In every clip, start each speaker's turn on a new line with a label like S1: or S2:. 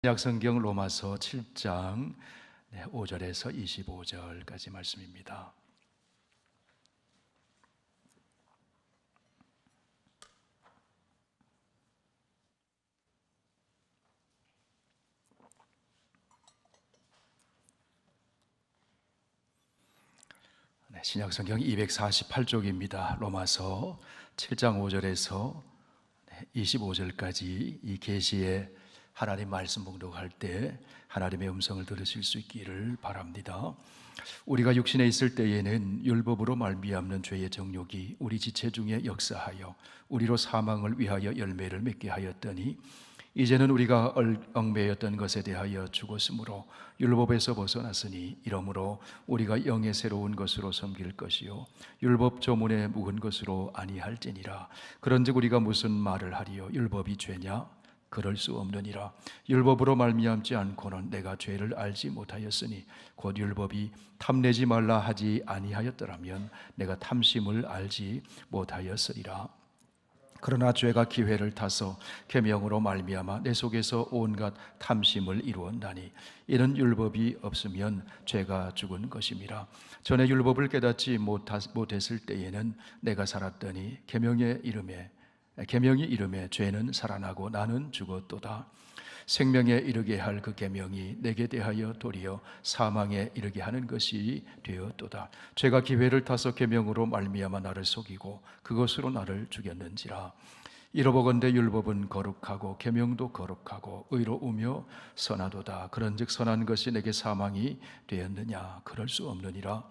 S1: 신약성경 로마서 7장 5절에서 25절까지 말씀입니다. 신약성경 248쪽입니다. 로마서 7장 5절에서 25절까지 이 계시의 하나님 말씀 봉독할 때 하나님의 음성을 들으실 수 있기를 바랍니다. 우리가 육신에 있을 때에는 율법으로 말미암는 죄의 정욕이 우리 지체 중에 역사하여 우리로 사망을 위하여 열매를 맺게 하였더니 이제는 우리가 얽매였던 것에 대하여 죽었으므로 율법에서 벗어났으니 이러므로 우리가 영의 새로운 것으로 섬길 것이요 율법 조문에 묵은 것으로 아니할지니라. 그런즉 우리가 무슨 말을 하리요? 율법이 죄냐? 그럴 수 없느니라. 율법으로 말미암지 않고는 내가 죄를 알지 못하였으니 곧 율법이 탐내지 말라 하지 아니하였더라면 내가 탐심을 알지 못하였으리라. 그러나 죄가 기회를 타서 계명으로 말미암아 내 속에서 온갖 탐심을 이루었나니 이는 율법이 없으면 죄가 죽은 것임이라. 전에 율법을 깨닫지 못했을 때에는 내가 살았더니 계명이 이름에 죄는 살아나고 나는 죽었도다. 생명에 이르게 할 그 계명이 내게 대하여 도리어 사망에 이르게 하는 것이 되었도다. 죄가 기회를 타서 계명으로 말미암아 나를 속이고 그것으로 나를 죽였는지라. 이러보건대 율법은 거룩하고 계명도 거룩하고 의로우며 선하도다. 그런즉 선한 것이 내게 사망이 되었느냐? 그럴 수 없느니라.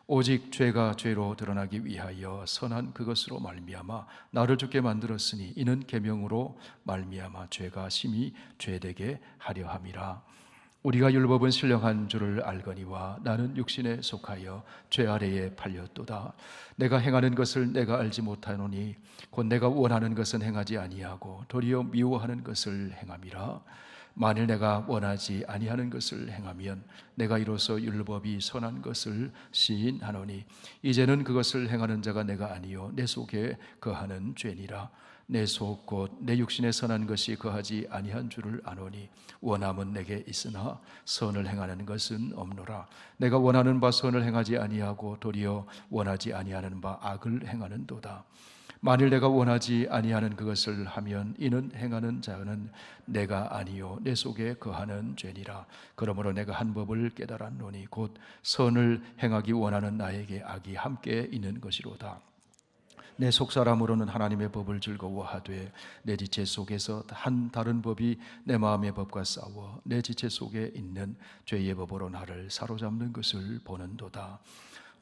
S1: 오직 죄가 죄로 드러나기 위하여 선한 그것으로 말미암아 나를 죽게 만들었으니 이는 계명으로 말미암아 죄가 심히 죄되게 하려 함이라. 우리가 율법은 신령한 줄을 알거니와 나는 육신에 속하여 죄 아래에 팔렸도다. 내가 행하는 것을 내가 알지 못하노니 곧 내가 원하는 것은 행하지 아니하고 도리어 미워하는 것을 행함이라. 만일 내가 원하지 아니하는 것을 행하면 내가 이로써 율법이 선한 것을 시인하노니 이제는 그것을 행하는 자가 내가 아니요 내 속에 거하는 죄니라. 내 속 곧 내 육신에 선한 것이 거하지 아니한 줄을 아노니 원함은 내게 있으나 선을 행하는 것은 없노라. 내가 원하는 바 선을 행하지 아니하고 도리어 원하지 아니하는 바 악을 행하는도다. 만일 내가 원하지 아니하는 그것을 하면 이는 행하는 자는 내가 아니요 내 속에 거하는 죄니라. 그러므로 내가 한 법을 깨달았노니 곧 선을 행하기 원하는 나에게 악이 함께 있는 것이로다. 내 속사람으로는 하나님의 법을 즐거워하되 내 지체 속에서 한 다른 법이 내 마음의 법과 싸워 내 지체 속에 있는 죄의 법으로 나를 사로잡는 것을 보는도다.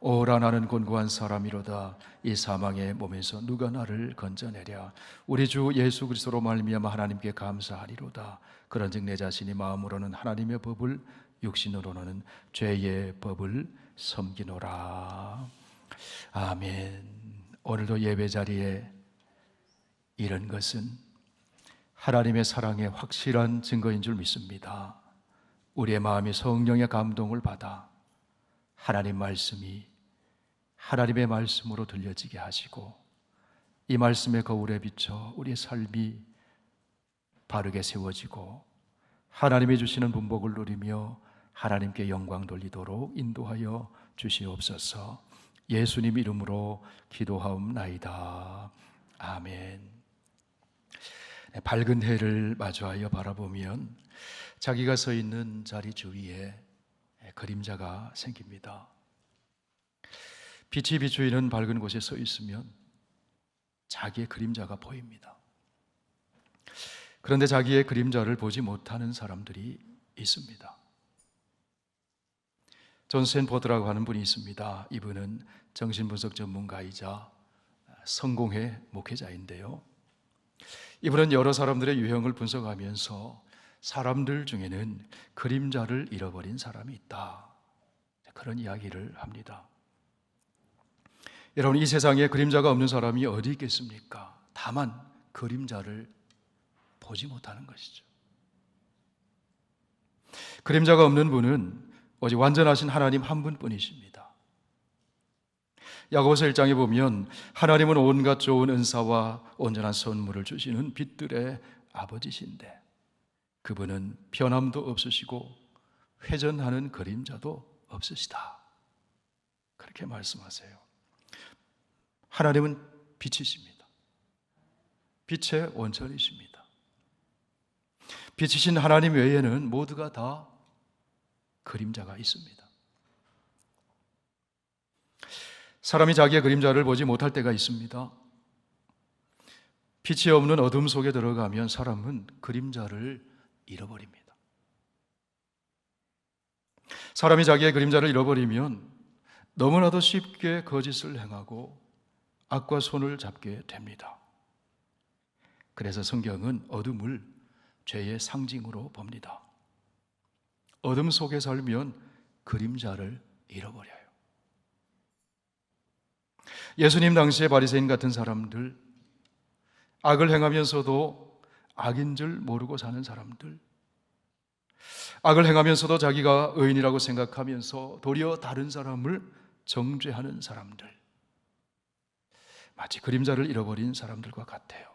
S1: 오라 나는 곤고한 사람이로다. 이 사망의 몸에서 누가 나를 건져내랴. 우리 주 예수 그리스도로 말미암아 하나님께 감사하리로다. 그런즉 내 자신이 마음으로는 하나님의 법을 육신으로는 죄의 법을 섬기노라. 아멘. 오늘도 예배 자리에 이런 것은 하나님의 사랑의 확실한 증거인 줄 믿습니다. 우리의 마음이 성령의 감동을 받아 하나님 말씀이 하나님의 말씀으로 들려지게 하시고 이 말씀의 거울에 비춰 우리의 삶이 바르게 세워지고 하나님이 주시는 분복을 누리며 하나님께 영광 돌리도록 인도하여 주시옵소서. 예수님 이름으로 기도하옵나이다. 아멘. 밝은 해를 마주하여 바라보면 자기가 서 있는 자리 주위에 그림자가 생깁니다. 빛이 비추이는 밝은 곳에 서 있으면 자기의 그림자가 보입니다. 그런데 자기의 그림자를 보지 못하는 사람들이 있습니다. 존 스탠포드라고 하는 분이 있습니다. 이분은 정신분석 전문가이자 성공회 목회자인데요. 이분은 여러 사람들의 유형을 분석하면서 사람들 중에는 그림자를 잃어버린 사람이 있다, 그런 이야기를 합니다. 여러분, 이 세상에 그림자가 없는 사람이 어디 있겠습니까? 다만 그림자를 보지 못하는 것이죠. 그림자가 없는 분은 오직 완전하신 하나님 한 분뿐이십니다. 야고보서 1장에 보면 하나님은 온갖 좋은 은사와 온전한 선물을 주시는 빛들의 아버지신데 그분은 변함도 없으시고 회전하는 그림자도 없으시다. 그렇게 말씀하세요. 하나님은 빛이십니다. 빛의 원천이십니다. 빛이신 하나님 외에는 모두가 다 그림자가 있습니다. 사람이 자기의 그림자를 보지 못할 때가 있습니다. 빛이 없는 어둠 속에 들어가면 사람은 그림자를 잃어버립니다. 사람이 자기의 그림자를 잃어버리면 너무나도 쉽게 거짓을 행하고 악과 손을 잡게 됩니다. 그래서 성경은 어둠을 죄의 상징으로 봅니다. 어둠 속에 살면 그림자를 잃어버려요. 예수님 당시의 바리새인 같은 사람들, 악을 행하면서도 악인 줄 모르고 사는 사람들, 악을 행하면서도 자기가 의인이라고 생각하면서 도리어 다른 사람을 정죄하는 사람들, 마치 그림자를 잃어버린 사람들과 같아요.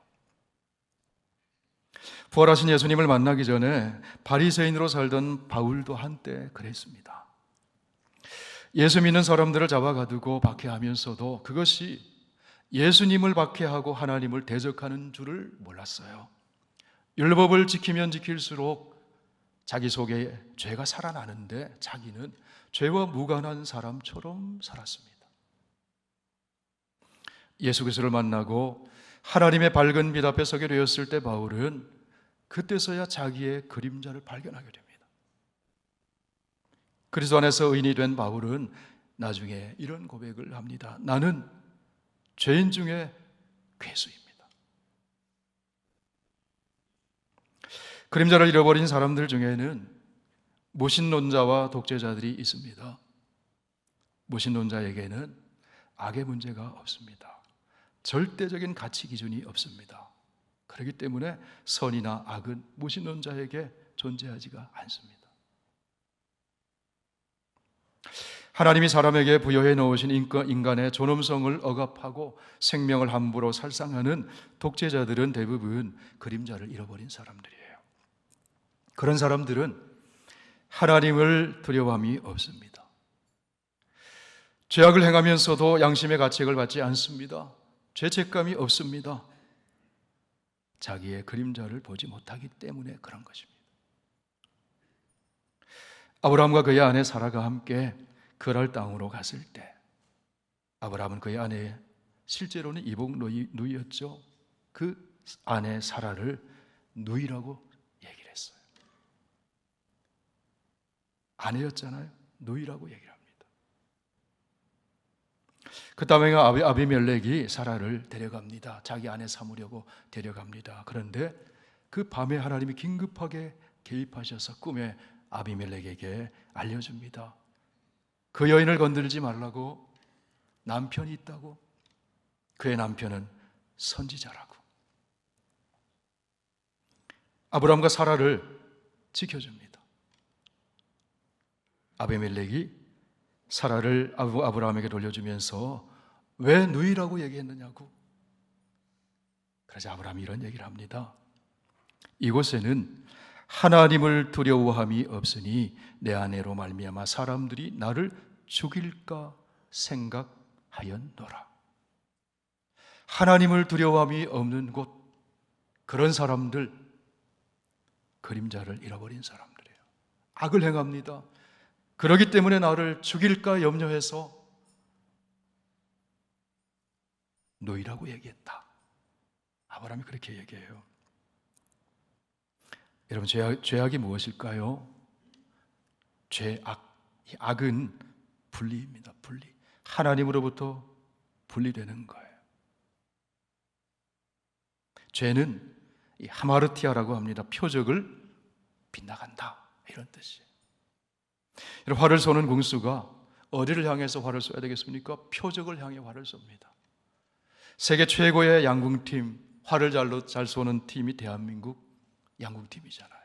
S1: 부활하신 예수님을 만나기 전에 바리새인으로 살던 바울도 한때 그랬습니다. 예수 믿는 사람들을 잡아가두고 박해하면서도 그것이 예수님을 박해하고 하나님을 대적하는 줄을 몰랐어요. 율법을 지키면 지킬수록 자기 속에 죄가 살아나는데 자기는 죄와 무관한 사람처럼 살았습니다. 예수 그리스도를 만나고 하나님의 밝은 빛 앞에 서게 되었을 때 바울은 그때서야 자기의 그림자를 발견하게 됩니다. 그리스도 안에서 의인이 된 바울은 나중에 이런 고백을 합니다. 나는 죄인 중에 괴수입니다. 그림자를 잃어버린 사람들 중에는 무신론자와 독재자들이 있습니다. 무신론자에게는 악의 문제가 없습니다. 절대적인 가치 기준이 없습니다. 그렇기 때문에 선이나 악은 무신론자에게 존재하지가 않습니다. 하나님이 사람에게 부여해 놓으신 인간의 존엄성을 억압하고 생명을 함부로 살상하는 독재자들은 대부분 그림자를 잃어버린 사람들이에요. 그런 사람들은 하나님을 두려움이 없습니다. 죄악을 행하면서도 양심의 가책을 받지 않습니다. 죄책감이 없습니다. 자기의 그림자를 보지 못하기 때문에 그런 것입니다. 아브라함과 그의 아내 사라가 함께 그랄 땅으로 갔을 때 아브라함은 그의 아내, 실제로는 이복 누이였죠. 그 아내 사라를 누이라고 얘기를 했어요. 아내였잖아요. 누이라고 얘기를 합니다. 그 다음에 아비멜렉이 사라를 데려갑니다. 자기 아내 삼으려고 데려갑니다. 그런데 그 밤에 하나님이 긴급하게 개입하셔서 꿈에 아비멜렉에게 알려줍니다. 그 여인을 건들지 말라고, 남편이 있다고. 그의 남편은 선지자라고. 아브라함과 사라를 지켜줍니다. 아비멜렉이 사라를 아브라함에게 돌려주면서 왜 누이라고 얘기했느냐고. 그래서 아브라함이 이런 얘기를 합니다. 이곳에는 하나님을 두려워함이 없으니 내 아내로 말미암아 사람들이 나를 죽일까 생각하였노라. 하나님을 두려워함이 없는 곳, 그런 사람들, 그림자를 잃어버린 사람들이에요. 악을 행합니다. 그렇기 때문에 나를 죽일까 염려해서 노이라고 얘기했다. 아브라함이 그렇게 얘기해요. 여러분, 죄악이 무엇일까요? 악은 분리입니다. 분리. 하나님으로부터 분리되는 거예요. 죄는 이 하마르티아라고 합니다. 표적을 빗나간다, 이런 뜻이에요. 여러분, 활을 쏘는 궁수가 어디를 향해서 활을 쏘야 되겠습니까? 표적을 향해 활을 쏩니다. 세계 최고의 양궁팀, 활을 잘 쏘는 팀이 대한민국 양궁팀이잖아요.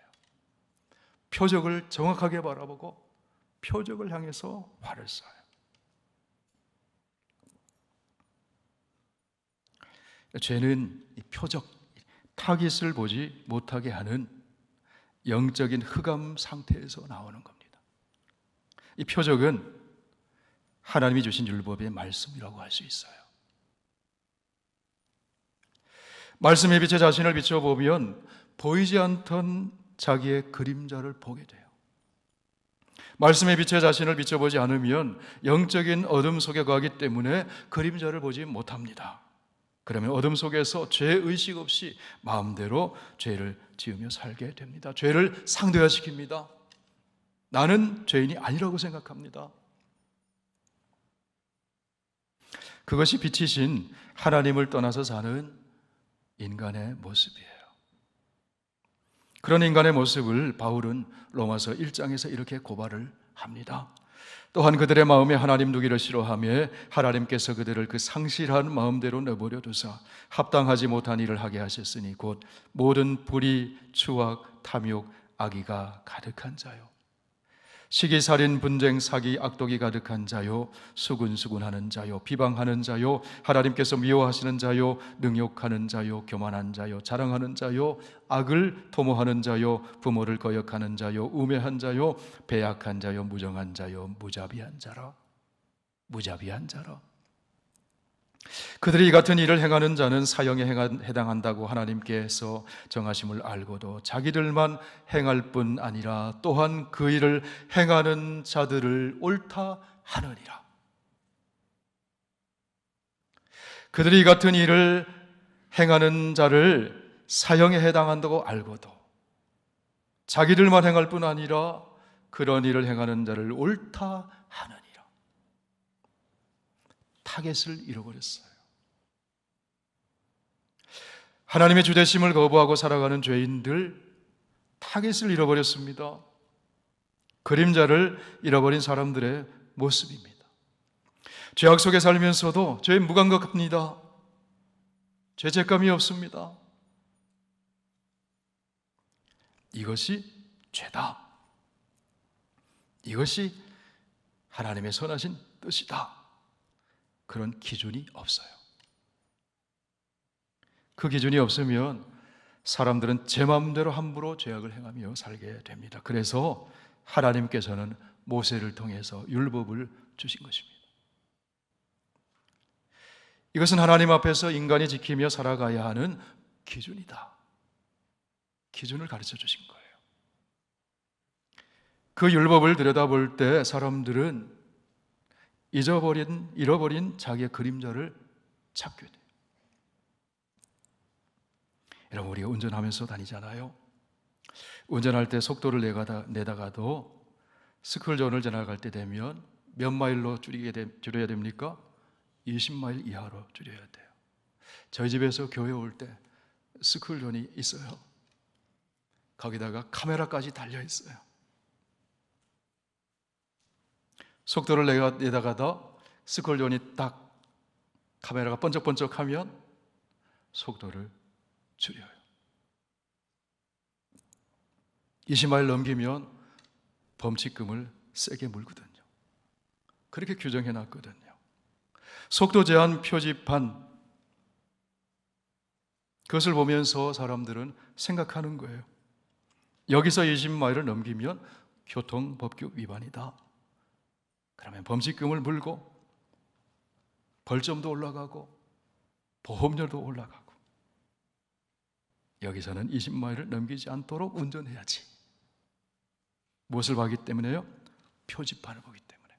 S1: 표적을 정확하게 바라보고 표적을 향해서 활을 쏴요. 죄는 이 표적, 타깃을 보지 못하게 하는 영적인 흑암 상태에서 나오는 겁니다. 이 표적은 하나님이 주신 율법의 말씀이라고 할 수 있어요. 말씀의 빛에 자신을 비춰보면 보이지 않던 자기의 그림자를 보게 돼요. 말씀의 빛에 자신을 비춰보지 않으면 영적인 어둠 속에 가기 때문에 그림자를 보지 못합니다. 그러면 어둠 속에서 죄의식 없이 마음대로 죄를 지으며 살게 됩니다. 죄를 상대화시킵니다. 나는 죄인이 아니라고 생각합니다. 그것이 빛이신 하나님을 떠나서 사는 인간의 모습이에요. 그런 인간의 모습을 바울은 로마서 1장에서 이렇게 고발을 합니다. 또한 그들의 마음에 하나님 두기를 싫어하며 하나님께서 그들을 그 상실한 마음대로 내버려 두사 합당하지 못한 일을 하게 하셨으니 곧 모든 불의, 추악, 탐욕, 악의가 가득한 자요, 시기, 살인, 분쟁, 사기, 악독이 가득한 자요, 수군수군하는 자요, 비방하는 자요, 하나님께서 미워하시는 자요, 능욕하는 자요, 교만한 자요, 자랑하는 자요, 악을 도모하는 자요, 부모를 거역하는 자요, 우매한 자요, 배약한 자요, 무정한 자요, 무자비한 자라. 무자비한 자라. 그들이 이 같은 일을 행하는 자는 사형에 해당한다고 하나님께서 정하심을 알고도 자기들만 행할 뿐 아니라 또한 그 일을 행하는 자들을 옳다 하느니라. 그들이 이 같은 일을 행하는 자를 사형에 해당한다고 알고도 자기들만 행할 뿐 아니라 그런 일을 행하는 자를 옳다 하느니라. 타겟을 잃어버렸어요. 하나님의 주되심을 거부하고 살아가는 죄인들, 타겟을 잃어버렸습니다. 그림자를 잃어버린 사람들의 모습입니다. 죄악 속에 살면서도 죄에 무감각합니다. 죄책감이 없습니다. 이것이 죄다. 이것이 하나님의 선하신 뜻이다. 그런 기준이 없어요. 그 기준이 없으면 사람들은 제 마음대로 함부로 죄악을 행하며 살게 됩니다. 그래서 하나님께서는 모세를 통해서 율법을 주신 것입니다. 이것은 하나님 앞에서 인간이 지키며 살아가야 하는 기준이다. 기준을 가르쳐 주신 거예요. 그 율법을 들여다볼 때 사람들은 잃어버린 자기의 그림자를 찾게 돼요. 여러분, 우리가 운전하면서 다니잖아요. 운전할 때 속도를 내다가도 스쿨존을 지나갈 때 되면 몇 마일로 줄여야 됩니까? 20마일 이하로 줄여야 돼요. 저희 집에서 교회 올 때 스쿨존이 있어요. 거기다가 카메라까지 달려 있어요. 속도를 내다가도 스쿨존이 딱 카메라가 번쩍번쩍하면 속도를 줄여요. 20마일 넘기면 범칙금을 세게 물거든요. 그렇게 규정해 놨거든요. 속도 제한 표지판, 그것을 보면서 사람들은 생각하는 거예요. 여기서 20마일을 넘기면 교통법규 위반이다. 그러면 범칙금을 물고 벌점도 올라가고 보험료도 올라가고, 여기서는 20마일을 넘기지 않도록 운전해야지. 무엇을 보기 때문에요? 표지판을 보기 때문에.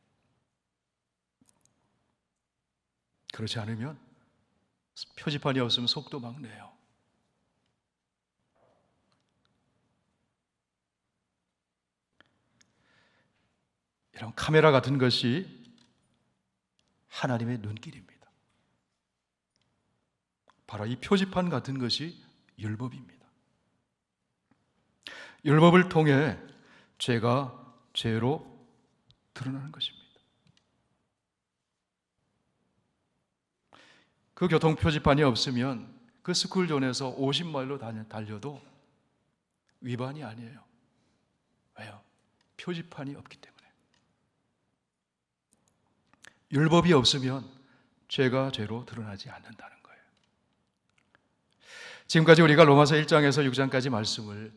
S1: 그렇지 않으면, 표지판이 없으면 속도 막 내요. 이런 카메라 같은 것이 하나님의 눈길입니다. 바로 이 표지판 같은 것이 율법입니다. 율법을 통해 죄가 죄로 드러나는 것입니다. 그 교통 표지판이 없으면 그 스쿨존에서 50마일로 달려도 위반이 아니에요. 왜요? 표지판이 없기 때문에. 율법이 없으면 죄가 죄로 드러나지 않는다는 거예요. 지금까지 우리가 로마서 1장에서 6장까지 말씀을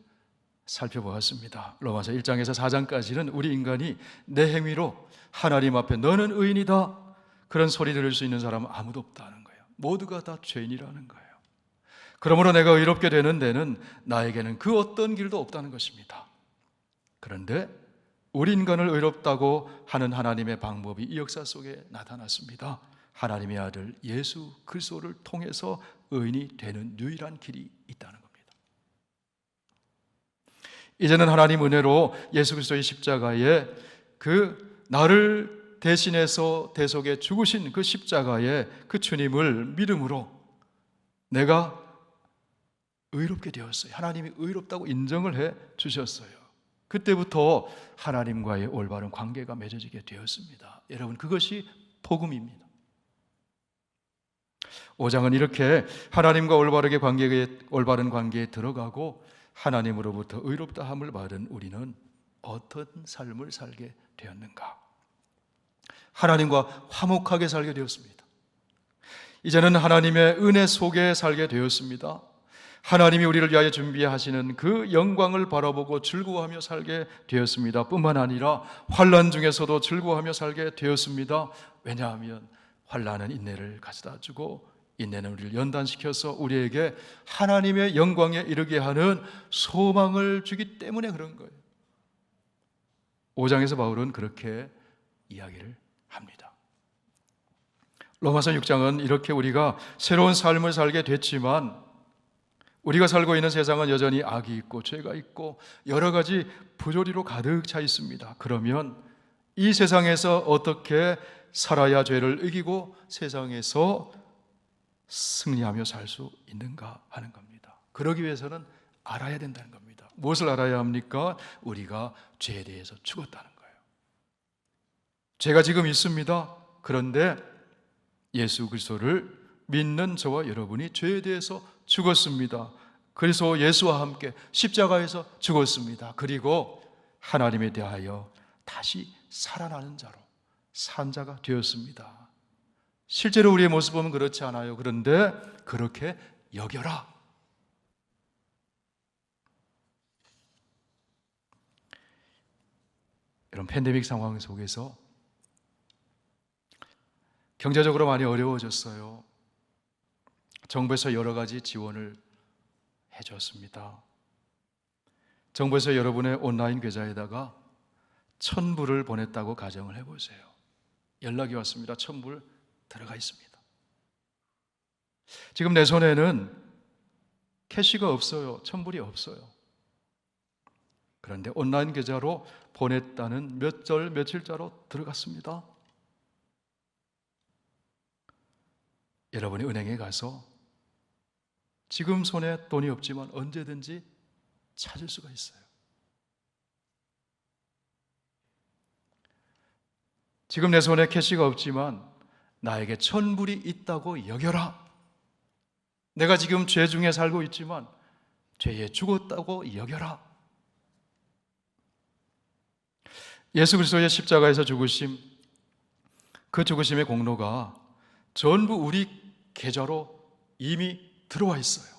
S1: 살펴보았습니다. 로마서 1장에서 4장까지는 우리 인간이 내 행위로 하나님 앞에 너는 의인이다 그런 소리 들을 수 있는 사람은 아무도 없다는 거예요. 모두가 다 죄인이라는 거예요. 그러므로 내가 의롭게 되는 데는 나에게는 그 어떤 길도 없다는 것입니다. 그런데 우리 인간을 의롭다고 하는 하나님의 방법이 이 역사 속에 나타났습니다. 하나님의 아들 예수 그리스도를 통해서 의인이 되는 유일한 길이 있다는 겁니다. 이제는 하나님 은혜로 예수 그리스도의 십자가에 그 나를 대신해서 대속에 죽으신 그 십자가에 그 주님을 믿음으로 내가 의롭게 되었어요. 하나님이 의롭다고 인정을 해 주셨어요. 그때부터 하나님과의 올바른 관계가 맺어지게 되었습니다. 여러분, 그것이 복음입니다. 5장은 이렇게 하나님과 올바른 관계에 들어가고 하나님으로부터 의롭다함을 받은 우리는 어떤 삶을 살게 되었는가? 하나님과 화목하게 살게 되었습니다. 이제는 하나님의 은혜 속에 살게 되었습니다. 하나님이 우리를 위하여 준비하시는 그 영광을 바라보고 즐거워하며 살게 되었습니다. 뿐만 아니라 환난 중에서도 즐거워하며 살게 되었습니다. 왜냐하면 환난은 인내를 가져다 주고 인내는 우리를 연단시켜서 우리에게 하나님의 영광에 이르게 하는 소망을 주기 때문에 그런 거예요. 5장에서 바울은 그렇게 이야기를 합니다. 로마서 6장은 이렇게 우리가 새로운 삶을 살게 됐지만 우리가 살고 있는 세상은 여전히 악이 있고 죄가 있고 여러 가지 부조리로 가득 차 있습니다. 그러면 이 세상에서 어떻게 살아야 죄를 이기고 세상에서 승리하며 살 수 있는가 하는 겁니다. 그러기 위해서는 알아야 된다는 겁니다. 무엇을 알아야 합니까? 우리가 죄에 대해서 죽었다는 거예요. 죄가 지금 있습니다. 그런데 예수 그리스도를 믿는 저와 여러분이 죄에 대해서 죽었습니다. 그래서 예수와 함께 십자가에서 죽었습니다. 그리고 하나님에 대하여 다시 살아나는 자로 산 자가 되었습니다. 실제로 우리의 모습은 그렇지 않아요. 그런데 그렇게 여겨라. 이런 팬데믹 상황 속에서 경제적으로 많이 어려워졌어요. 정부에서 여러 가지 지원을 해줬습니다. 정부에서 여러분의 온라인 계좌에다가 1,000불을 보냈다고 가정을 해보세요. 연락이 왔습니다. 1,000불 들어가 있습니다. 지금 내 손에는 캐시가 없어요. 1,000불이 없어요. 그런데 온라인 계좌로 보냈다는 몇 절 며칠자로 들어갔습니다. 여러분이 은행에 가서 지금 손에 돈이 없지만 언제든지 찾을 수가 있어요. 지금 내 손에 캐시가 없지만 나에게 1,000불이 있다고 여겨라. 내가 지금 죄 중에 살고 있지만 죄에 죽었다고 여겨라. 예수 그리스도의 십자가에서 죽으심, 그 죽으심의 공로가 전부 우리 계좌로 이미 들어와 있어요.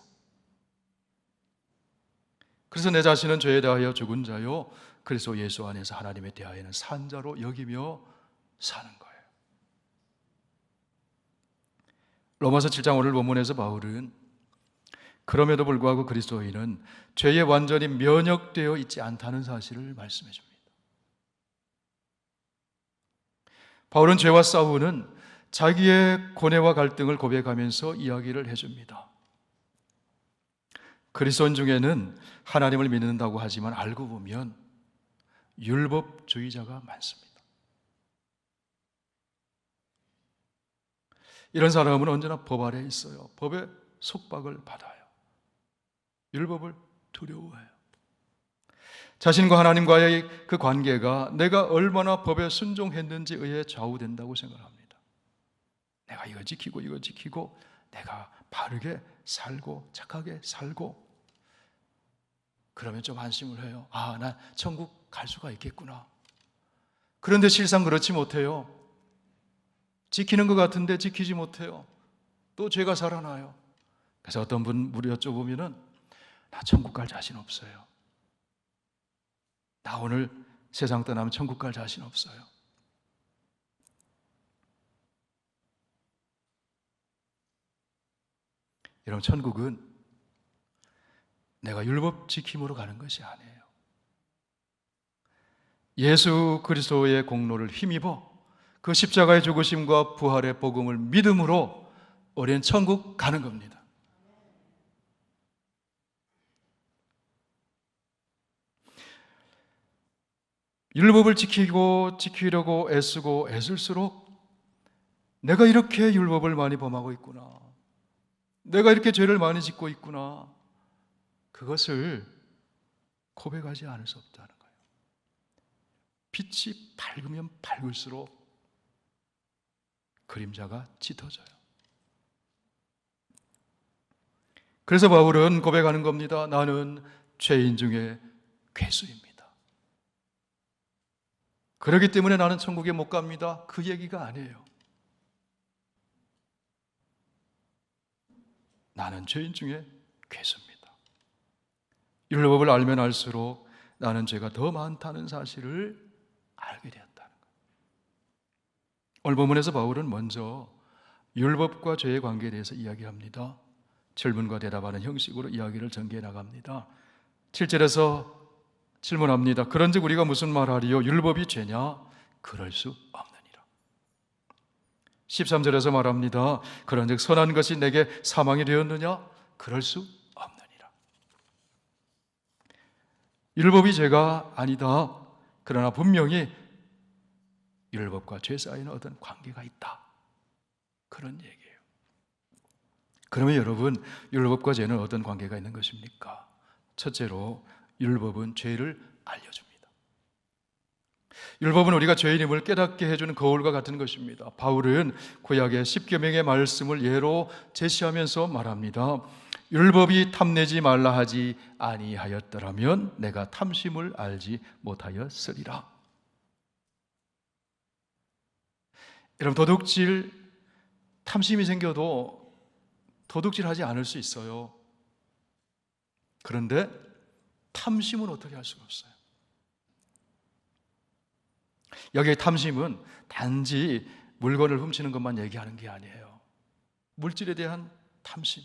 S1: 그래서 내 자신은 죄에 대하여 죽은 자요, 그리스도 예수 안에서 하나님에 대하여는 산 자로 여기며 사는 거예요. 로마서 7장 오늘 본문에서 바울은 그럼에도 불구하고 그리스도인은 죄에 완전히 면역되어 있지 않다는 사실을 말씀해 줍니다. 바울은 죄와 싸우는 자기의 고뇌와 갈등을 고백하면서 이야기를 해줍니다. 그리스도인 중에는 하나님을 믿는다고 하지만 알고 보면 율법주의자가 많습니다. 이런 사람은 언제나 법 아래에 있어요. 법의 속박을 받아요. 율법을 두려워해요. 자신과 하나님과의 그 관계가 내가 얼마나 법에 순종했는지에 의해 좌우된다고 생각합니다. 내가 이거 지키고 내가 바르게 살고 착하게 살고 그러면 좀 안심을 해요. 아, 나 천국 갈 수가 있겠구나. 그런데 실상 그렇지 못해요. 지키는 것 같은데 지키지 못해요. 또 죄가 살아나요. 그래서 어떤 분 물어 여쭤보면은 나 천국 갈 자신 없어요. 나 오늘 세상 떠나면 천국 갈 자신 없어요. 여러분, 천국은 내가 율법 지킴으로 가는 것이 아니에요. 예수 그리스도의 공로를 힘입어 그 십자가의 죽으심과 부활의 복음을 믿음으로 우리는 천국 가는 겁니다. 율법을 지키려고 애쓰고 애쓸수록 내가 이렇게 율법을 많이 범하고 있구나, 내가 이렇게 죄를 많이 짓고 있구나, 그것을 고백하지 않을 수 없다는 거예요. 빛이 밝으면 밝을수록 그림자가 짙어져요. 그래서 바울은 고백하는 겁니다. 나는 죄인 중에 괴수입니다. 그렇기 때문에 나는 천국에 못 갑니다. 그 얘기가 아니에요. 나는 죄인 중에 괴수입니다. 율법을 알면 알수록 나는 죄가 더 많다는 사실을 알게 되었다는 거예요. 오늘 본문에서 바울은 먼저 율법과 죄의 관계에 대해서 이야기합니다. 질문과 대답하는 형식으로 이야기를 전개해 나갑니다. 7절에서 질문합니다. 그런즉 우리가 무슨 말하리요? 율법이 죄냐? 그럴 수 없느니라. 13절에서 말합니다. 그런즉 선한 것이 내게 사망이 되었느냐? 그럴 수 없느니라. 율법이 죄가 아니다. 그러나 분명히 율법과 죄 사이에는 어떤 관계가 있다. 그런 얘기예요. 그러면 여러분, 율법과 죄는 어떤 관계가 있는 것입니까? 첫째로 율법은 죄를 알려줍니다. 율법은 우리가 죄인임을 깨닫게 해주는 거울과 같은 것입니다. 바울은 구약의 10계명의 말씀을 예로 제시하면서 말합니다. 율법이 탐내지 말라 하지 아니하였더라면 내가 탐심을 알지 못하였으리라. 여러분, 도둑질, 탐심이 생겨도 도둑질하지 않을 수 있어요. 그런데 탐심은 어떻게 할 수가 없어요. 여기에 탐심은 단지 물건을 훔치는 것만 얘기하는 게 아니에요. 물질에 대한 탐심,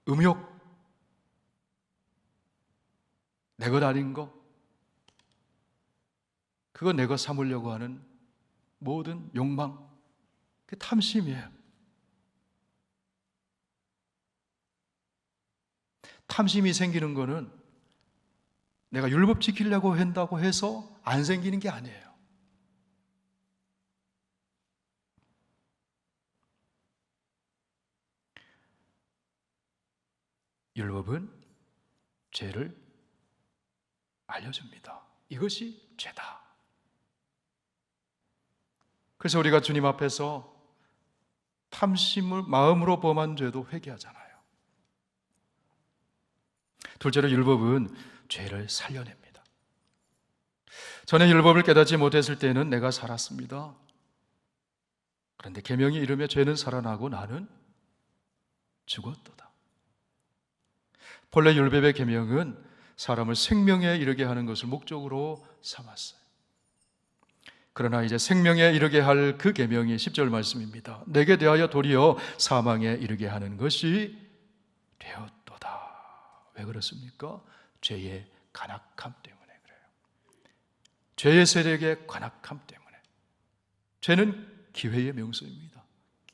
S1: 음욕, 내 것 아닌 거, 그거 내 것 삼으려고 하는 모든 욕망, 그게 탐심이에요. 탐심이 생기는 거는 내가 율법 지키려고 한다고 해서 안 생기는 게 아니에요. 율법은 죄를 알려줍니다. 이것이 죄다. 그래서 우리가 주님 앞에서 탐심을 마음으로 범한 죄도 회개하잖아요. 둘째로 율법은 죄를 살려냅니다. 전에 율법을 깨닫지 못했을 때는 내가 살았습니다. 그런데 계명이 이르며 죄는 살아나고 나는 죽었도다. 본래 율법의 계명은 사람을 생명에 이르게 하는 것을 목적으로 삼았어요. 그러나 이제 생명에 이르게 할 그 계명이 10절 말씀입니다. 내게 대하여 도리어 사망에 이르게 하는 것이 되었도다. 왜 그렇습니까? 죄의 간악함 때문에 그래요. 죄의 세력의 간악함 때문에. 죄는 기회의 명소입니다.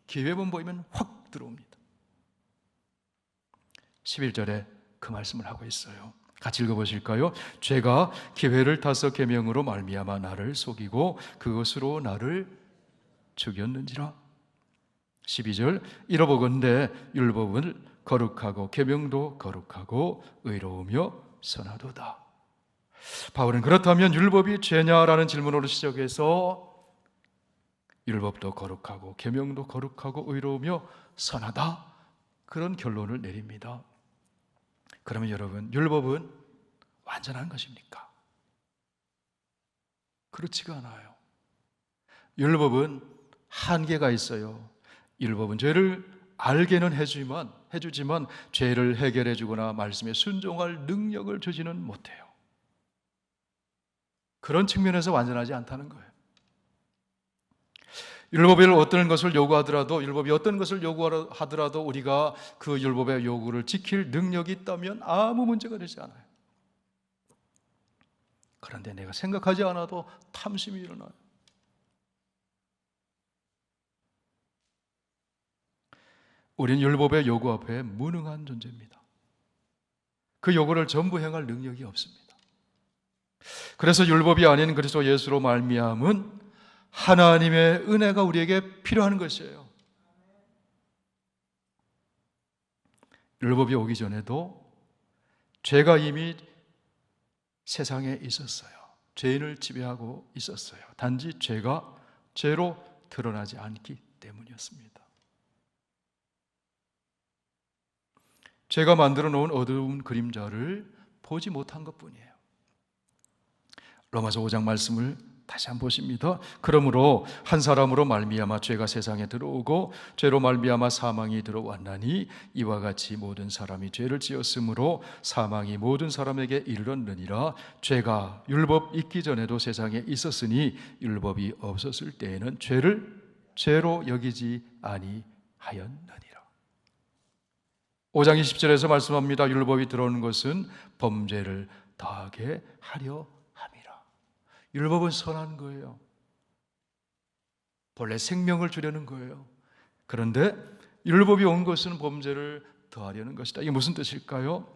S1: 기회만 보이면 확 들어옵니다. 11절에 그 말씀을 하고 있어요. 같이 읽어보실까요? 죄가 기회를 타서 계명으로 말미암아 나를 속이고 그것으로 나를 죽였는지라. 12절 이러보건대 율법은 거룩하고 계명도 거룩하고 의로우며 선하도다. 바울은 그렇다면 율법이 죄냐라는 질문으로 시작해서 율법도 거룩하고 계명도 거룩하고 의로우며 선하다, 그런 결론을 내립니다. 그러면 여러분, 율법은 완전한 것입니까? 그렇지가 않아요. 율법은 한계가 있어요. 율법은 죄를 알게는 해주지만 죄를 해결해 주거나 말씀에 순종할 능력을 주지는 못해요. 그런 측면에서 완전하지 않다는 거예요. 율법이 어떤 것을 요구하더라도, 율법이 어떤 것을 요구하더라도 우리가 그 율법의 요구를 지킬 능력이 있다면 아무 문제가 되지 않아요. 그런데 내가 생각하지 않아도 탐심이 일어나요. 우리는 율법의 요구 앞에 무능한 존재입니다. 그 요구를 전부 행할 능력이 없습니다. 그래서 율법이 아닌 그리스도 예수로 말미암은 하나님의 은혜가 우리에게 필요한 것이에요. 율법이 오기 전에도 죄가 이미 세상에 있었어요. 죄인을 지배하고 있었어요. 단지 죄가 죄로 드러나지 않기 때문이었습니다. 죄가 만들어 놓은 어두운 그림자를 보지 못한 것뿐이에요. 로마서 5장 말씀을 다시 한번 보십니다. 그러므로 한 사람으로 말미암아 죄가 세상에 들어오고 죄로 말미암아 사망이 들어왔나니 이와 같이 모든 사람이 죄를 지었으므로 사망이 모든 사람에게 이르렀느니라. 죄가 율법 있기 전에도 세상에 있었으니 율법이 없었을 때에는 죄를 죄로 여기지 아니하였느니라. 5장 20절에서 말씀합니다. 율법이 들어오는 것은 범죄를 더하게 하려 함이라. 율법은 선한 거예요. 본래 생명을 주려는 거예요. 그런데 율법이 온 것은 범죄를 더하려는 것이다. 이게 무슨 뜻일까요?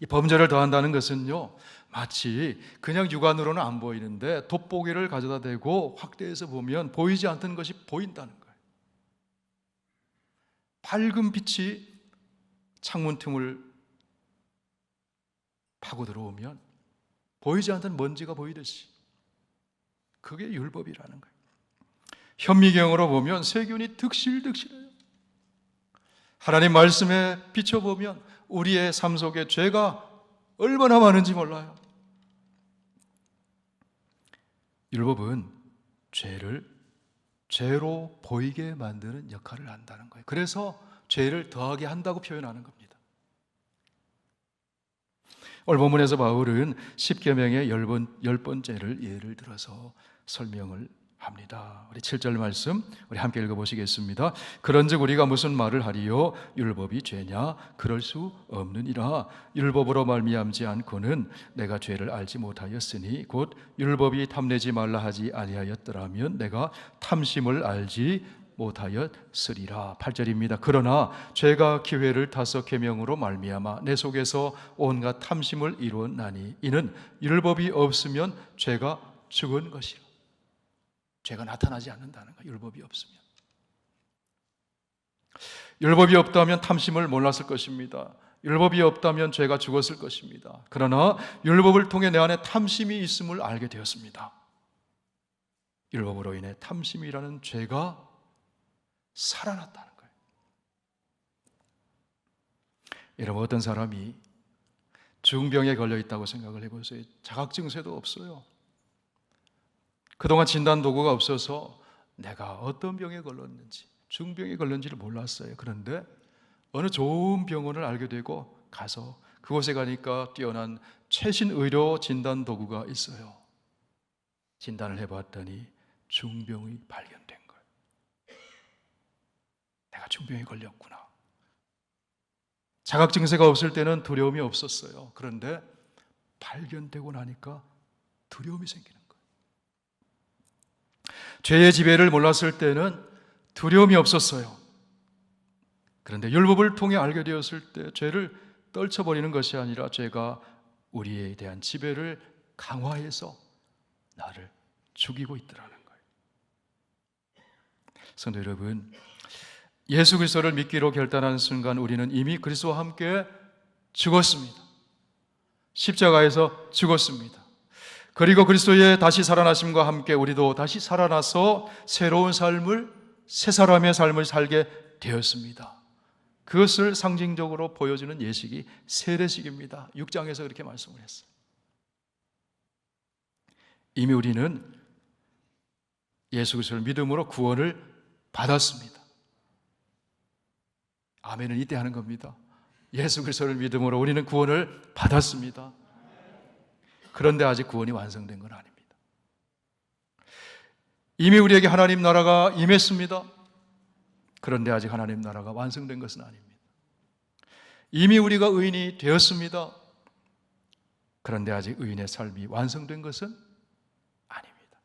S1: 이 범죄를 더한다는 것은요, 마치 그냥 육안으로는 안 보이는데 돋보기를 가져다 대고 확대해서 보면 보이지 않던 것이 보인다는 거예요. 밝은 빛이 창문 틈을 파고 들어오면 보이지 않던 먼지가 보이듯이, 그게 율법이라는 거예요. 현미경으로 보면 세균이 득실득실해요. 하나님 말씀에 비춰보면 우리의 삶 속에 죄가 얼마나 많은지 몰라요. 율법은 죄를 죄로 보이게 만드는 역할을 한다는 거예요. 그래서 죄를 더하게 한다고 표현하는 겁니다. 오늘 본문에서 바울은 십계명의 10번째를 예를 들어서 설명을 합니다. 우리 7절 말씀 우리 함께 읽어보시겠습니다. 그런즉 우리가 무슨 말을 하리요? 율법이 죄냐? 그럴 수 없느니라. 율법으로 말미암지 않고는 내가 죄를 알지 못하였으니 곧 율법이 탐내지 말라 하지 아니하였더라면 내가 탐심을 알지 못하였으리라. 8절입니다. 그러나 죄가 기회를 타서 계명으로 말미암아 내 속에서 온갖 탐심을 이루었나니 이는 율법이 없으면 죄가 죽은 것이라. 죄가 나타나지 않는다는 거예요. 율법이 없으면. 율법이 없다면 탐심을 몰랐을 것입니다. 율법이 없다면 죄가 죽었을 것입니다. 그러나 율법을 통해 내 안에 탐심이 있음을 알게 되었습니다. 율법으로 인해 탐심이라는 죄가 살아났다는 거예요. 여러분, 어떤 사람이 중병에 걸려 있다고 생각을 해보세요. 자각증세도 없어요. 그동안 진단 도구가 없어서 내가 어떤 병에 걸렸는지, 중병에 걸렸는지를 몰랐어요. 그런데 어느 좋은 병원을 알게 되고 가서 그곳에 가니까 뛰어난 최신 의료 진단 도구가 있어요. 진단을 해봤더니 중병이 발견된 거예요. 내가 중병에 걸렸구나. 자각 증세가 없을 때는 두려움이 없었어요. 그런데 발견되고 나니까 두려움이 생기는 거예요. 죄의 지배를 몰랐을 때는 두려움이 없었어요. 그런데 율법을 통해 알게 되었을 때 죄를 떨쳐버리는 것이 아니라 죄가 우리에 대한 지배를 강화해서 나를 죽이고 있더라는 거예요. 성도 여러분, 예수 그리스도를 믿기로 결단하는 순간 우리는 이미 그리스도와 함께 죽었습니다. 십자가에서 죽었습니다. 그리고 그리스도의 다시 살아나심과 함께 우리도 다시 살아나서 새로운 삶을, 새 사람의 삶을 살게 되었습니다. 그것을 상징적으로 보여주는 예식이 세례식입니다. 6장에서 그렇게 말씀을 했어요. 이미 우리는 예수 그리스도를 믿음으로 구원을 받았습니다. 아멘은 이때 하는 겁니다. 예수 그리스도를 믿음으로 우리는 구원을 받았습니다. 그런데 아직 구원이 완성된 건 아닙니다. 이미 우리에게 하나님 나라가 임했습니다. 그런데 아직 하나님 나라가 완성된 것은 아닙니다. 이미 우리가 의인이 되었습니다. 그런데 아직 의인의 삶이 완성된 것은 아닙니다.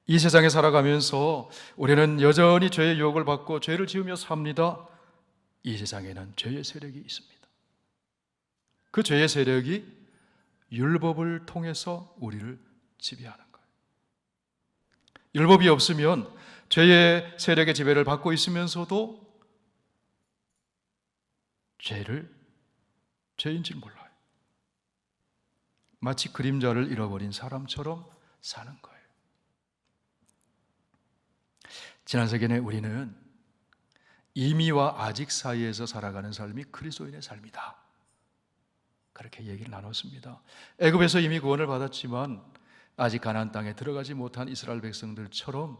S1: 이 세상에 살아가면서 우리는 여전히 죄의 유혹을 받고 죄를 지으며 삽니다. 이 세상에는 죄의 세력이 있습니다. 그 죄의 세력이 율법을 통해서 우리를 지배하는 거예요. 율법이 없으면 죄의 세력의 지배를 받고 있으면서도 죄인 줄 몰라요. 마치 그림자를 잃어버린 사람처럼 사는 거예요. 지난 시간에 우리는 이미와 아직 사이에서 살아가는 삶이 그리스도인의 삶이다, 그렇게 얘기를 나눴습니다. 애굽에서 이미 구원을 받았지만 아직 가나안 땅에 들어가지 못한 이스라엘 백성들처럼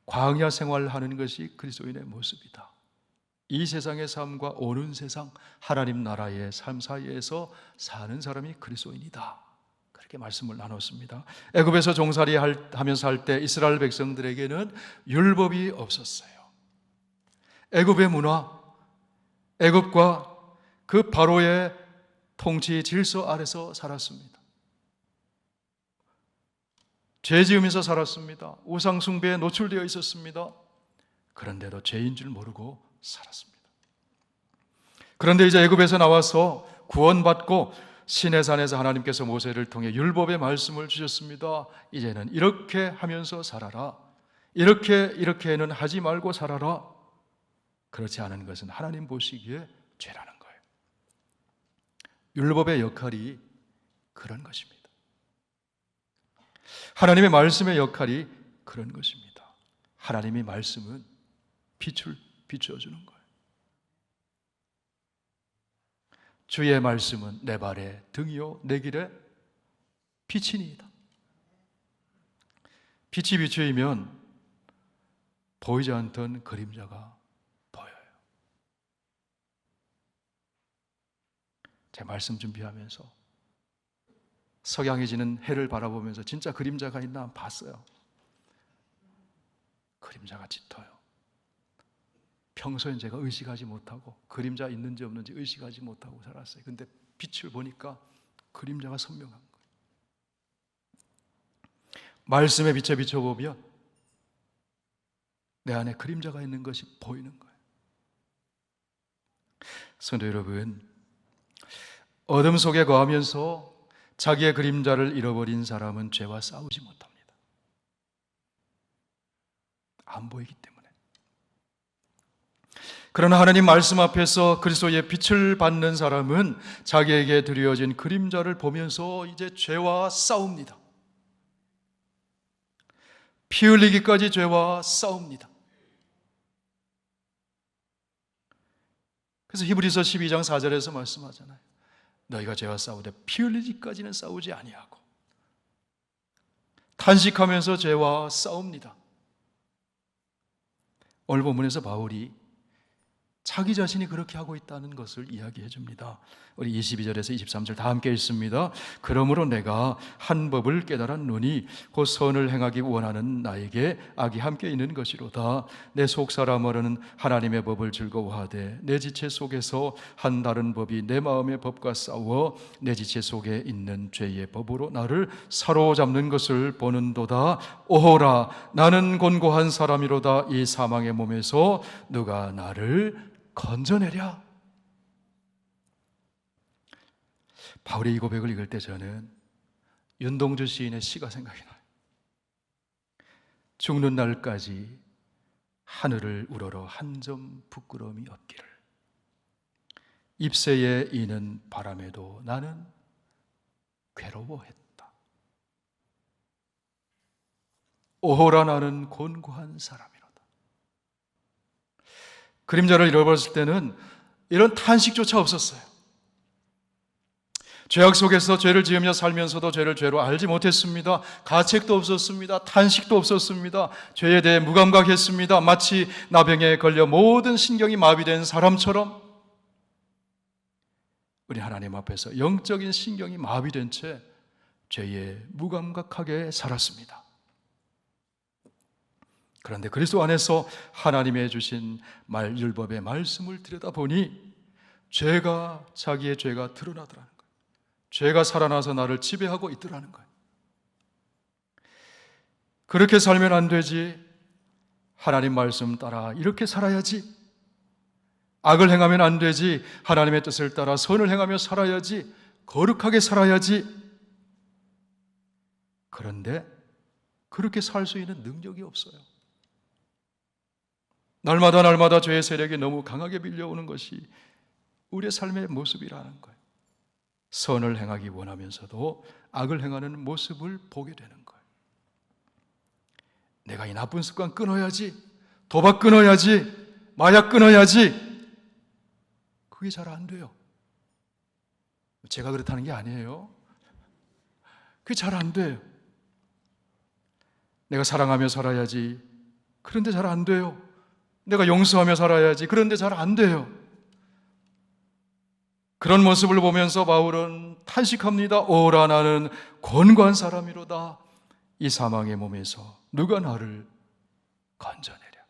S1: 광야 생활하는 것이 그리스도인의 모습이다. 이 세상의 삶과 오는 세상, 하나님 나라의 삶 사이에서 사는 사람이 그리스도인이다, 그렇게 말씀을 나눴습니다. 애굽에서 종살이 하면서 할 때 이스라엘 백성들에게는 율법이 없었어요. 애굽의 문화, 애굽과 그 바로의 통치 질서 아래서 살았습니다. 죄 지으면서 살았습니다. 우상 숭배에 노출되어 있었습니다. 그런데도 죄인 줄 모르고 살았습니다. 그런데 이제 애굽에서 나와서 구원받고 시내산에서 하나님께서 모세를 통해 율법의 말씀을 주셨습니다. 이제는 이렇게 하면서 살아라, 이렇게는 하지 말고 살아라. 그렇지 않은 것은 하나님 보시기에 죄라는 거예요. 율법의 역할이 그런 것입니다. 하나님의 말씀의 역할이 그런 것입니다. 하나님의 말씀은 빛을 비추어주는 거예요. 주의 말씀은 내 발의 등이요 내 길의 빛이니이다. 빛이 비추이면 보이지 않던 그림자가 보여요. 제 말씀 준비하면서 석양이 지는 해를 바라보면서 진짜 그림자가 있나 봤어요. 그림자가 짙어요. 평소엔 제가 의식하지 못하고 그림자 있는지 없는지 의식하지 못하고 살았어요. 근데 빛을 보니까 그림자가 선명한 거예요. 말씀에 빛에 비춰보면 내 안에 그림자가 있는 것이 보이는 거예요. 성도 여러분, 어둠 속에 거하면서 자기의 그림자를 잃어버린 사람은 죄와 싸우지 못합니다. 안 보이기 때문에. 그러나 하나님 말씀 앞에서 그리스도의 빛을 받는 사람은 자기에게 드려진 그림자를 보면서 이제 죄와 싸웁니다. 피 흘리기까지 죄와 싸웁니다. 그래서 히브리서 12장 4절에서 말씀하잖아요. 너희가 죄와 싸우되 피 흘리기까지는 싸우지 아니하고 탄식하면서 죄와 싸웁니다. 오늘 본문에서 바울이 자기 자신이 그렇게 하고 있다는 것을 이야기해 줍니다. 우리 22절에서 23절 다 함께 읽습니다. 그러므로 내가 한 법을 깨달았노니 곧 선을 행하기 원하는 나에게 악이 함께 있는 것이로다. 내 속사람으로는 하나님의 법을 즐거워하되 내 지체 속에서 한 다른 법이 내 마음의 법과 싸워 내 지체 속에 있는 죄의 법으로 나를 사로잡는 것을 보는도다. 오호라, 나는 곤고한 사람이로다. 이 사망의 몸에서 누가 나를 건져내랴. 바울의 이 고백을 읽을 때 저는 윤동주 시인의 시가 생각이 나요. 죽는 날까지 하늘을 우러러 한 점 부끄러움이 없기를 잎새에 이는 바람에도 나는 괴로워했다. 오호라, 나는 곤고한 사람이로다. 그림자를 잃어버렸을 때는 이런 탄식조차 없었어요. 죄악 속에서 죄를 지으며 살면서도 죄를 죄로 알지 못했습니다. 가책도 없었습니다. 탄식도 없었습니다. 죄에 대해 무감각했습니다. 마치 나병에 걸려 모든 신경이 마비된 사람처럼 우리 하나님 앞에서 영적인 신경이 마비된 채 죄에 무감각하게 살았습니다. 그런데 그리스도 안에서 하나님의 주신 율법의 말씀을 들여다보니 자기의 죄가 드러나더라는 거예요. 죄가 살아나서 나를 지배하고 있더라는 거예요. 그렇게 살면 안 되지. 하나님 말씀 따라 이렇게 살아야지. 악을 행하면 안 되지. 하나님의 뜻을 따라 선을 행하며 살아야지. 거룩하게 살아야지. 그런데 그렇게 살 수 있는 능력이 없어요. 날마다 죄의 세력이 너무 강하게 밀려오는 것이 우리의 삶의 모습이라는 거예요. 선을 행하기 원하면서도 악을 행하는 모습을 보게 되는 거예요. 내가 이 나쁜 습관 끊어야지, 도박 끊어야지, 마약 끊어야지. 그게 잘 안 돼요. 제가 그렇다는 게 아니에요. 그게 잘 안 돼요. 내가 사랑하며 살아야지. 그런데 잘 안 돼요. 내가 용서하며 살아야지. 그런데 잘 안 돼요. 그런 모습을 보면서 바울은 탄식합니다. 오라 나는 권고한 사람이로다. 이 사망의 몸에서 누가 나를 건져내랴.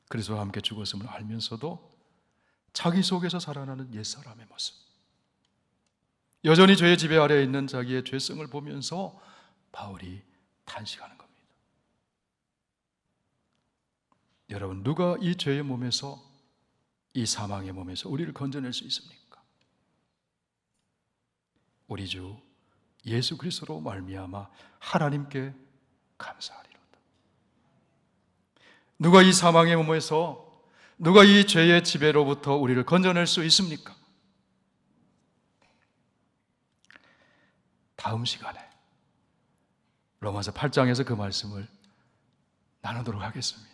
S1: 그리스도와 함께 죽었음을 알면서도 자기 속에서 살아나는 옛사람의 모습, 여전히 죄의 지배 아래에 있는 자기의 죄성을 보면서 바울이 탄식하는 겁니다. 여러분, 누가 이 죄의 몸에서, 이 사망의 몸에서 우리를 건져낼 수 있습니까? 우리 주 예수 그리스도로 말미암아 하나님께 감사하리로다. 누가 이 사망의 몸에서, 누가 이 죄의 지배로부터 우리를 건져낼 수 있습니까? 다음 시간에 로마서 8장에서 그 말씀을 나누도록 하겠습니다.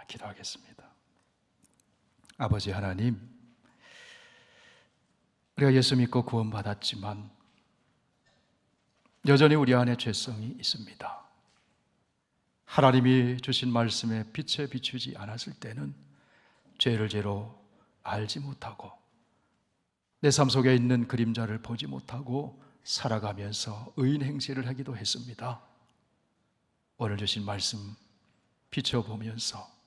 S1: 기도하겠습니다. 아버지 하나님, 우리가 예수 믿고 구원받았지만 여전히 우리 안에 죄성이 있습니다. 하나님이 주신 말씀에 빛에 비추지 않았을 때는 죄를 죄로 알지 못하고 내 삶 속에 있는 그림자를 보지 못하고 살아가면서 의인 행세를 하기도 했습니다. 오늘 주신 말씀 비춰보면서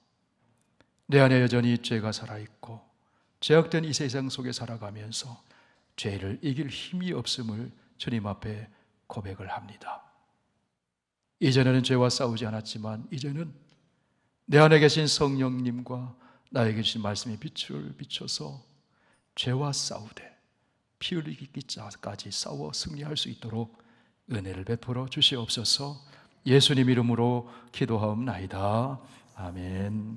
S1: 내 안에 여전히 죄가 살아있고 죄악된 이 세상 속에 살아가면서 죄를 이길 힘이 없음을 주님 앞에 고백을 합니다. 이전에는 죄와 싸우지 않았지만 이제는 내 안에 계신 성령님과 나에게 주신 말씀의 빛을 비춰서 죄와 싸우되 피 흘리기까지 싸워 승리할 수 있도록 은혜를 베풀어 주시옵소서. 예수님 이름으로 기도하옵나이다. 아멘.